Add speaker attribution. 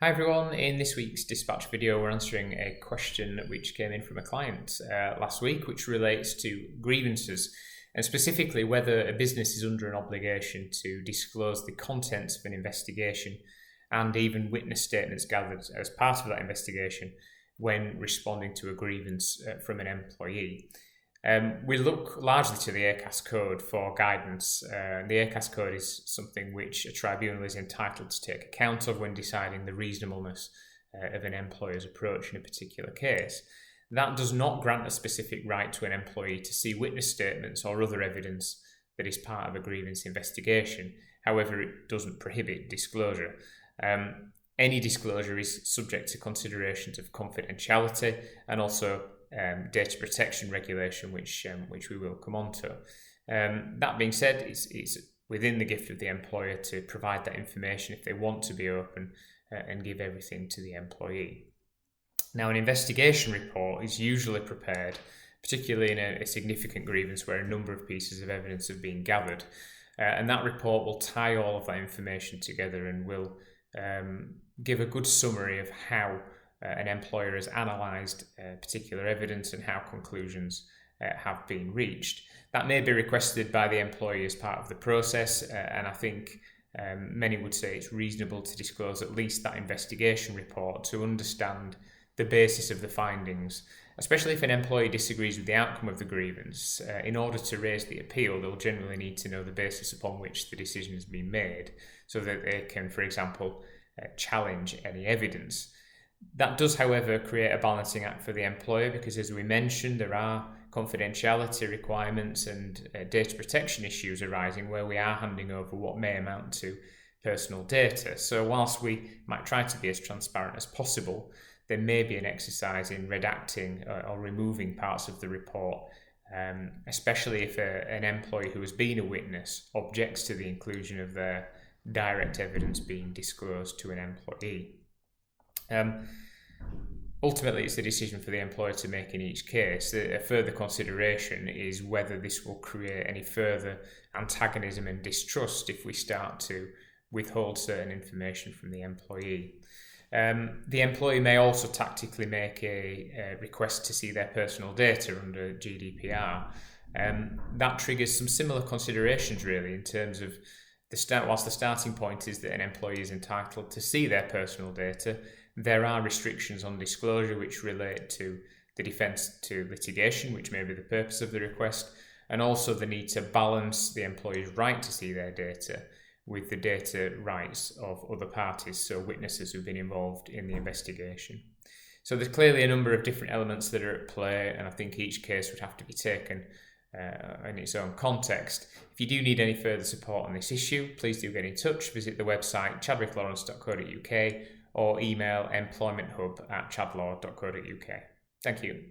Speaker 1: Hi everyone, in this week's dispatch video we're answering a question which came in from a client last week, which relates to grievances and specifically whether a business is under an obligation to disclose the contents of an investigation and even witness statements gathered as part of that investigation when responding to a grievance from an employee. We look largely to the ACAS code for guidance. The ACAS code is something which a tribunal is entitled to take account of when deciding the reasonableness of an employer's approach in a particular case. That does not grant a specific right to an employee to see witness statements or other evidence that is part of a grievance investigation. However, it doesn't prohibit disclosure. Any disclosure is subject to considerations of confidentiality and also data protection regulation, which we will come on to. That being said, it's within the gift of the employer to provide that information if they want to be open and give everything to the employee. Now, an investigation report is usually prepared, particularly in a significant grievance where a number of pieces of evidence have been gathered, and that report will tie all of that information together and will give a good summary of how an employer has analysed particular evidence and how conclusions have been reached. That may be requested by the employee as part of the process, and I think many would say it's reasonable to disclose at least that investigation report to understand the basis of the findings, especially if an employee disagrees with the outcome of the grievance. In order to raise the appeal, they'll generally need to know the basis upon which the decision has been made so that they can, for example, challenge any evidence. That does, however, create a balancing act for the employer because, as we mentioned, there are confidentiality requirements and data protection issues arising where we are handing over what may amount to personal data. So whilst we might try to be as transparent as possible, there may be an exercise in redacting or removing parts of the report, especially if an employee who has been a witness objects to the inclusion of their direct evidence being disclosed to an employee. Ultimately, it's a decision for the employer to make in each case. A further consideration is whether this will create any further antagonism and distrust if we start to withhold certain information from the employee. The employee may also tactically make a request to see their personal data under GDPR. That triggers some similar considerations really in terms of whilst the starting point is that an employee is entitled to see their personal data, there are restrictions on disclosure which relate to the defence to litigation, which may be the purpose of the request, and also the need to balance the employee's right to see their data with the data rights of other parties, so witnesses who've been involved in the investigation. So there's clearly a number of different elements that are at play, and I think each case would have to be taken in its own context. If you do need any further support on this issue, please do get in touch. Visit the website chadwicklawrence.co.uk or email employmenthub@chadlaw.co.uk. Thank you.